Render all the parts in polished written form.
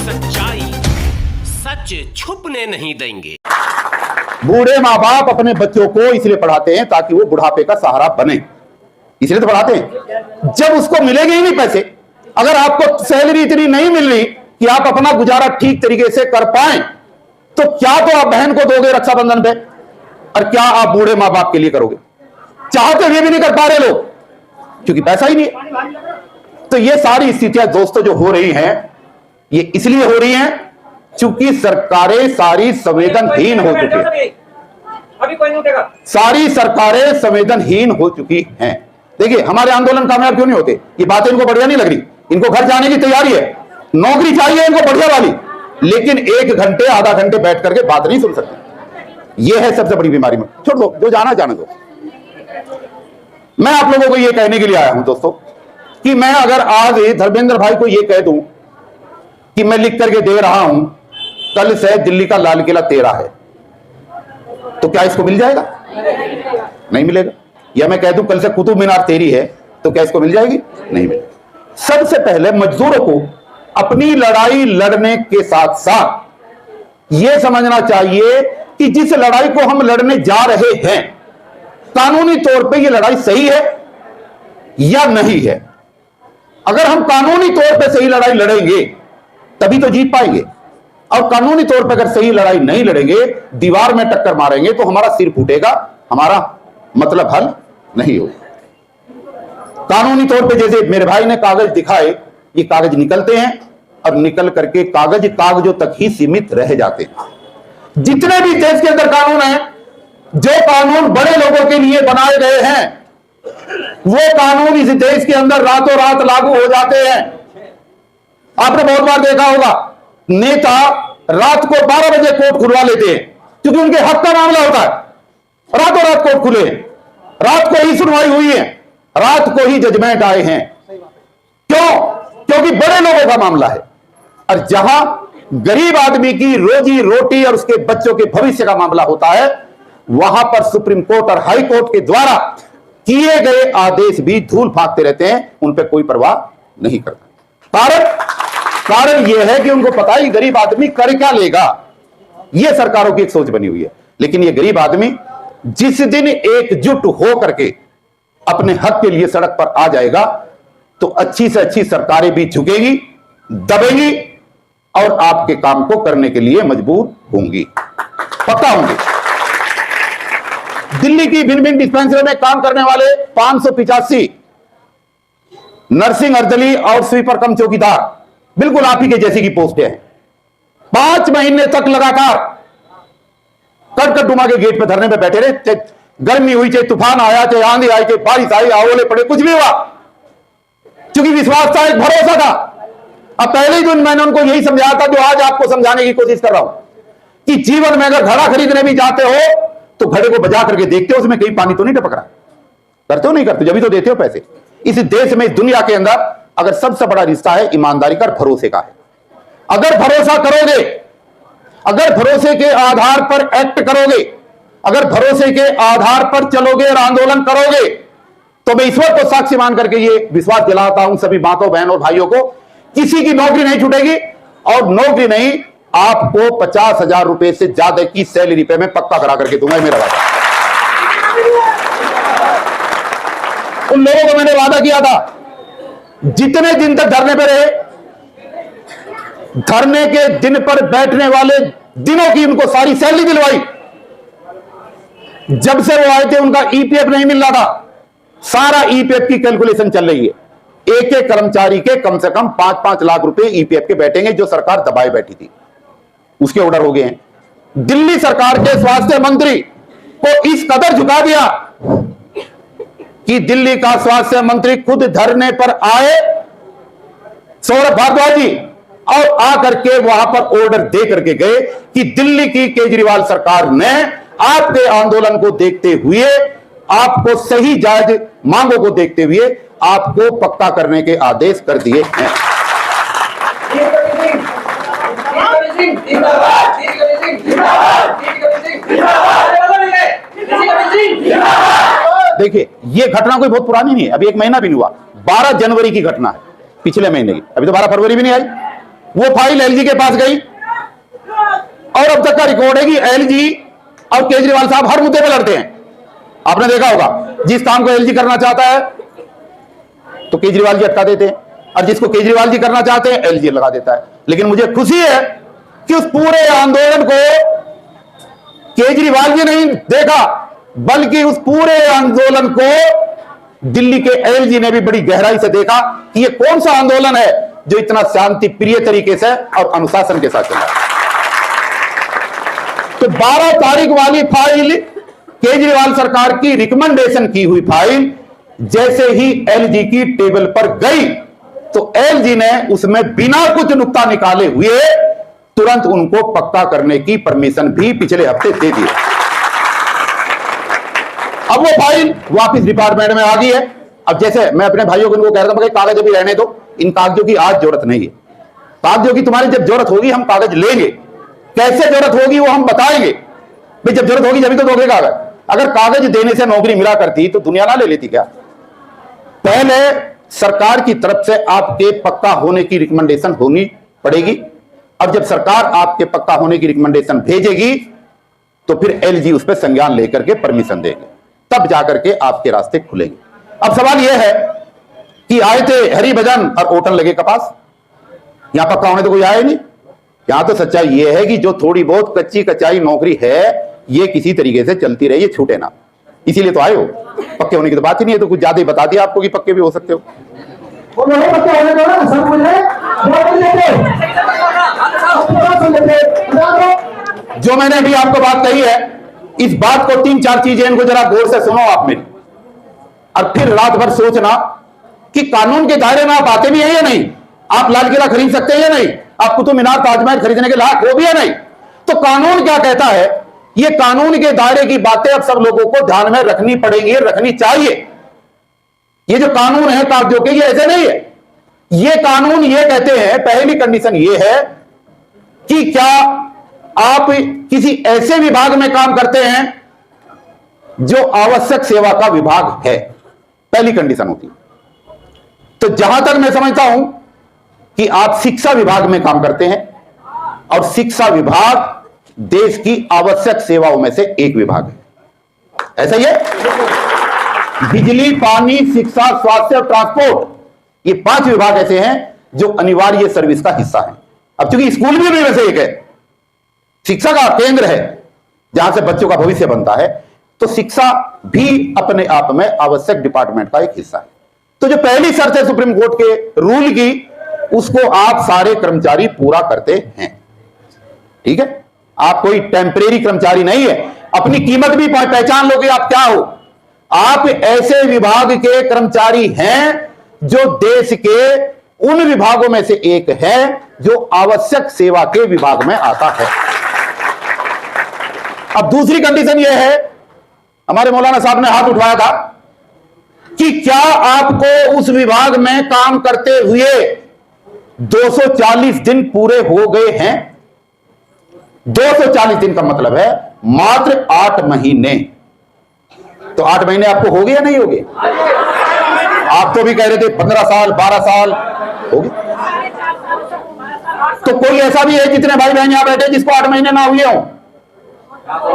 सच्चाई सच छुपने नहीं देंगे। बूढ़े माँ बाप अपने बच्चों को इसलिए पढ़ाते हैं ताकि वो बुढ़ापे का सहारा बने, इसलिए तो पढ़ाते हैं। जब उसको मिलेंगे ही नहीं पैसे, अगर आपको सैलरी इतनी नहीं मिल रही कि आप अपना गुजारा ठीक तरीके से कर पाए, तो क्या तो आप बहन को दोगे रक्षाबंधन पे, और क्या आप बूढ़े माँ बाप के लिए करोगे? चाहते हुए भी नहीं कर पा रहे लोग, क्योंकि पैसा ही नहीं है। तो ये सारी स्थितियां दोस्तों जो हो रही हैं, ये इसलिए हो रही हैं क्योंकि सरकारें सारी संवेदनहीन हो चुकी हैं। अभी कोई नहीं उठेगा। सारी सरकारें संवेदनहीन हो चुकी हैं। देखिए, हमारे आंदोलन कामयाब क्यों नहीं होते? ये बातें इनको बढ़िया नहीं लग रही, इनको घर जाने की तैयारी है, नौकरी चाहिए इनको बढ़िया वाली, लेकिन 1 घंटे आधा घंटे बैठ करके बात नहीं सुन सकते। ये है सबसे बड़ी बीमारी में। छोड़ दो, जो जाना जाने दो। मैं आप लोगों को यह कहने के लिए आया हूं दोस्तों कि मैं अगर आज धर्मेंद्र भाई को यह कह दूं कि मैं लिख करके दे रहा हूं कल से दिल्ली का लाल किला तेरा है, तो क्या इसको मिल जाएगा? नहीं मिलेगा। या मैं कह दूं कल से कुतुब मीनार तेरी है, तो क्या इसको मिल जाएगी? नहीं मिलेगी। सबसे पहले मजदूरों को अपनी लड़ाई लड़ने के साथ साथ यह समझना चाहिए कि जिस लड़ाई को हम लड़ने जा रहे हैं, कानूनी तौर पे यह लड़ाई सही है या नहीं है। अगर हम कानूनी तौर पे सही लड़ाई लड़ेंगे तभी तो जीत पाएंगे, और कानूनी तौर पे अगर सही लड़ाई नहीं लड़ेंगे, दीवार में टक्कर मारेंगे, तो हमारा सिर फूटेगा, हमारा मतलब हल नहीं होगा। कानूनी तौर पे जैसे मेरे भाई ने कागज दिखाए, ये कागज निकलते हैं और निकल करके कागजों तक ही सीमित रह जाते हैं। जितने भी देश के अंदर कानून हैं, जो कानून बड़े लोगों के लिए बनाए गए हैं, वो कानून इस देश के अंदर रातों रात लागू हो जाते हैं। आपने बहुत बार देखा होगा, नेता रात को 12 बजे कोर्ट खुलवा लेते हैं, क्योंकि उनके हक का मामला होता है। रातों रात कोर्ट खुले, रात को ही सुनवाई हुई है, रात को ही जजमेंट आए हैं। क्यों? क्योंकि बड़े लोगों का मामला है। और जहां गरीब आदमी की रोजी रोटी और उसके बच्चों के भविष्य का मामला होता है, वहां पर सुप्रीम कोर्ट और हाई कोर्ट के द्वारा किए गए आदेश भी धूल फांकते रहते हैं, उन पर कोई परवाह नहीं करता। कारण यह है कि उनको पता है गरीब आदमी कर क्या लेगा। यह सरकारों की एक सोच बनी हुई है। लेकिन यह गरीब आदमी जिस दिन एकजुट हो करके अपने हक के लिए सड़क पर आ जाएगा, तो अच्छी से अच्छी सरकारें भी झुकेगी, दबेगी और आपके काम को करने के लिए मजबूर होंगी, पक्का होंगी। दिल्ली की भिन्न भिन्न डिस्पेंसरी में काम करने वाले 585 नर्सिंग अर्दली और स्वीपर कम चौकीदार बिल्कुल आप ही के जैसी की पोस्टें हैं। 5 महीने तक लगातार कटकटुमा के गेट पे धरने पे बैठे रहे, चाहे गर्मी हुई, चाहे तूफान आया, चाहे आंधी आई, चाहे बारिश आई, ओले पड़े, कुछ भी हुआ, क्योंकि विश्वास था, एक भरोसा था। अब पहले ही दिन मैंने उनको यही समझाया था जो आज आपको समझाने की कोशिश कर रहा हूं, कि जीवन में अगर घड़ा खरीदने भी जाते हो तो घड़े को बजा करके देखते हो उसमें कहीं पानी तो नहीं टपक रहा। करते हो नहीं करते? जब तो देते हो पैसे। इस देश में, इस दुनिया के अंदर अगर सबसे बड़ा रिश्ता है ईमानदारी का, भरोसे का है। अगर भरोसा करोगे, अगर भरोसे के आधार पर एक्ट करोगे, अगर भरोसे के आधार पर चलोगे और आंदोलन करोगे, तो मैं ईश्वर को साक्षी मान करके ये विश्वास दिलाता हूं सभी माताओं, बहनों और भाइयों को, किसी की नौकरी नहीं छूटेगी। और नौकरी नहीं, आपको 50,000 रुपए से ज्यादा की सैलरी पे मैं पक्का करा करके दूंगा, मेरा वादा। उन लोगों को मैंने वादा किया था, जितने दिन तक धरने पे रहे, धरने के दिन पर बैठने वाले दिनों की उनको सारी सैलरी दिलवाई। जब से वो आए थे उनका ईपीएफ नहीं मिल रहा था, सारा ईपीएफ की कैलकुलेशन चल रही है। एक एक कर्मचारी के कम से कम 5-5 लाख रुपए ईपीएफ के बैठेंगे, जो सरकार दबाए बैठी थी, उसके ऑर्डर हो गए हैं। दिल्ली सरकार के स्वास्थ्य मंत्री को इस कदर झुका दिया कि दिल्ली का स्वास्थ्य मंत्री खुद धरने पर आए, सौरभ भारद्वाज जी, और आकर के वहां पर ऑर्डर दे करके गए कि दिल्ली की केजरीवाल सरकार ने आपके आंदोलन को देखते हुए, आपको सही जायज मांगों को देखते हुए आपको पक्का करने के आदेश कर दिए हैं। देखिए, ये घटना कोई बहुत पुरानी नहीं है, अभी 1 महीना भी नहीं हुआ। 12 जनवरी की घटना है, पिछले महीने की। अभी तो 12 फरवरी भी नहीं आई, वो फाइल एलजी के पास गई और अब तक का रिकॉर्ड है कि एलजी और केजरीवाल साहब हर मुद्दे पे लड़ते हैं। आपने देखा होगा, जिस काम को एलजी करना चाहता है तो केजरीवाल जी अटका देते हैं, और जिसको केजरीवाल जी करना चाहते हैं एलजी लगा देता है। लेकिन मुझे खुशी है कि उस पूरे आंदोलन को केजरीवाल जी नहीं देखा, बल्कि उस पूरे आंदोलन को दिल्ली के एलजी ने भी बड़ी गहराई से देखा कि ये कौन सा आंदोलन है जो इतना शांति प्रिय तरीके से और अनुशासन के साथ चला। तो 12 तारीख वाली फाइल, केजरीवाल सरकार की रिकमेंडेशन की हुई फाइल जैसे ही एलजी की टेबल पर गई तो एलजी ने उसमें बिना कुछ नुक्ता निकाले हुए तुरंत उनको पक्का करने की परमिशन भी पिछले हफ्ते दे दी। अब वो फाइल वापस डिपार्टमेंट में आ गई है। अब जैसे मैं अपने भाइयों को इनको कह रहा था, कागज अभी रहने दो, इन कागजों की आज जरूरत नहीं है। कागजों की तुम्हारी जब जरूरत होगी हम कागज लेंगे, कैसे जरूरत होगी वो हम बताएंगे। भाई जब जरूरत होगी जब तो दोगे कागज। अगर कागज देने से नौकरी मिला करती तो दुनिया ना ले लेती क्या? पहले सरकार की तरफ से आपके पक्का होने की रिकमेंडेशन होनी पड़ेगी, और जब सरकार आपके पक्का होने की रिकमेंडेशन भेजेगी तो फिर एलजी उस पर संज्ञान लेकर के परमिशन देंगे, तब जाकर के आपके रास्ते खुलेंगे। अब सवाल यह है कि आए थे हरिभजन और ओटन लगे कपास, यहां पक्का होने तो कोई आया नहीं। यहां तो सच्चाई यह है कि जो थोड़ी बहुत कच्ची कच्चाई नौकरी है ये किसी तरीके से चलती रही, ये छूटे ना, इसीलिए तो आए हो। पक्के होने की तो बात ही नहीं है, तो कुछ ज्यादा ही बता दिया आपको कि पक्के भी हो सकते हो। जो मैंने अभी आपको बात कही है, इस बात को 3-4 चीजें इनको जरा गौर से सुनो आप मेरी, और फिर रात भर सोचना कि कानून के दायरे में आप आते भी हैं या नहीं, आप लाल किला खरीद सकते हैं या नहीं, आप कुतुब मीनार ताजमहल खरीदने के लायक हो भी या नहीं। तो कानून क्या कहता है, ये कानून के दायरे की बातें अब सब लोगों को ध्यान में रखनी पड़ेंगी, रखनी चाहिए। ये जो कानून है कागजों के, ये ऐसे नहीं है। ये कानून ये कहते हैं, पहली कंडीशन ये है कि क्या आप किसी ऐसे विभाग में काम करते हैं जो आवश्यक सेवा का विभाग है, पहली कंडीशन होती है। तो जहां तक मैं समझता हूं कि आप शिक्षा विभाग में काम करते हैं, और शिक्षा विभाग देश की आवश्यक सेवाओं में से एक विभाग है, ऐसा ही है। बिजली, पानी, शिक्षा, स्वास्थ्य और ट्रांसपोर्ट, ये 5 विभाग ऐसे हैं जो अनिवार्य सर्विस का हिस्सा हैं। अब चूंकि स्कूल भी उनमें से एक है, शिक्षा का केंद्र है जहां से बच्चों का भविष्य बनता है, तो शिक्षा भी अपने आप में आवश्यक डिपार्टमेंट का एक हिस्सा है। तो जो पहली शर्त है सुप्रीम कोर्ट के रूल की, उसको आप सारे कर्मचारी पूरा करते हैं, ठीक है। आप कोई टेम्परेरी कर्मचारी नहीं है, अपनी कीमत भी पहचान लो कि आप क्या हो। आप ऐसे विभाग के कर्मचारी हैं जो देश के उन विभागों में से एक है जो आवश्यक सेवा के विभाग में आता है। अब दूसरी कंडीशन यह है, हमारे मौलाना साहब ने हाथ उठाया था कि क्या आपको उस विभाग में काम करते हुए 240 दिन पूरे हो गए हैं। 240 दिन का मतलब है मात्र 8 महीने। तो 8 महीने आपको हो गए या नहीं हो गए? आप तो भी कह रहे थे 15 साल 12 साल हो गए। तो कोई ऐसा भी है जितने भाई बहन यहां बैठे जिसको 8 महीने ना हुए हो?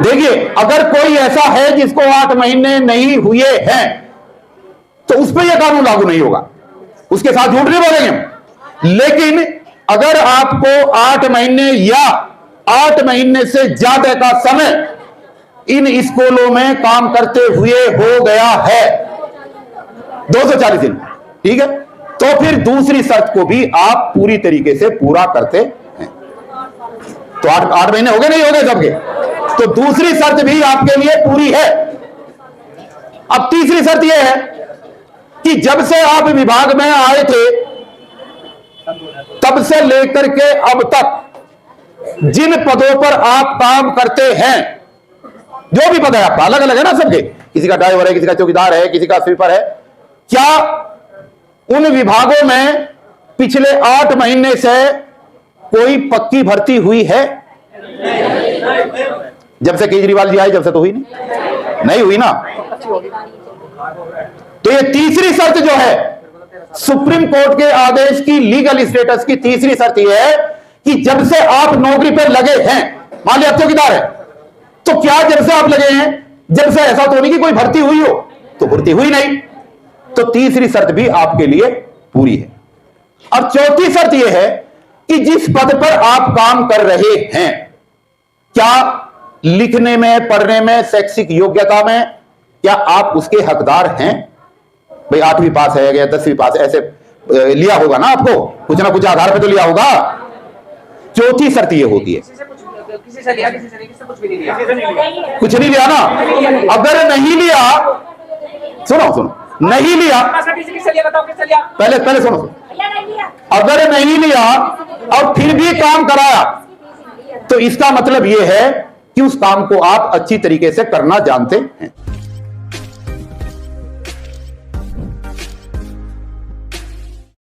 देखिए, अगर कोई ऐसा है जिसको 8 महीने नहीं हुए हैं तो उस पर यह कानून लागू नहीं होगा, उसके साथ झूठ नहीं बोलेंगे। लेकिन अगर आपको 8 महीने या 8 महीने से ज्यादा का समय इन स्कूलों में काम करते हुए हो गया है 240 दिन, ठीक है, तो फिर दूसरी शर्त को भी आप पूरी तरीके से पूरा करते हैं। तो 8 महीने हो गए नहीं हो गए सबके? तो दूसरी शर्त भी आपके लिए पूरी है। अब तीसरी शर्त यह है कि जब से आप विभाग में आए थे तब से लेकर के अब तक जिन पदों पर आप काम करते हैं, जो भी पद है आपका, अलग अलग है ना सबके, किसी का ड्राइवर है, किसी का चौकीदार है, किसी का स्वीपर है, क्या उन विभागों में पिछले 8 महीने से कोई पक्की भर्ती हुई है? जब से केजरीवाल जी आए जब से तो हुई नहीं हुई ना। तो ये तीसरी शर्त जो है सुप्रीम कोर्ट के आदेश की लीगल स्टेटस की तीसरी शर्त यह है कि जब से आप नौकरी पर लगे हैं, मान लिया चौकीदार है, तो क्या जब से आप लगे हैं, जब से ऐसा तो नहीं कि कोई भर्ती हुई हो, तो भर्ती हुई नहीं, तो तीसरी शर्त भी आपके लिए पूरी है। और चौथी शर्त यह है कि जिस पद पर आप काम कर रहे हैं, क्या लिखने में, पढ़ने में, शैक्षिक योग्यता में क्या आप उसके हकदार हैं? भाई 8वीं पास है या 10वीं पास है, ऐसे लिया होगा ना, आपको कुछ ना कुछ आधार पे तो लिया होगा। चौथी शर्त यह होती है, किसी से लिया, किसी से नहीं, किसी से कुछ भी नहीं लिया, कुछ नहीं लिया ना। अगर नहीं लिया, सुनो, नहीं लिया, किसी से लिया बताओ, किससे लिया? पहले सुनो, अगर नहीं लिया और फिर भी काम कराया, तो इसका मतलब यह है कि उस काम को आप अच्छी तरीके से करना जानते हैं।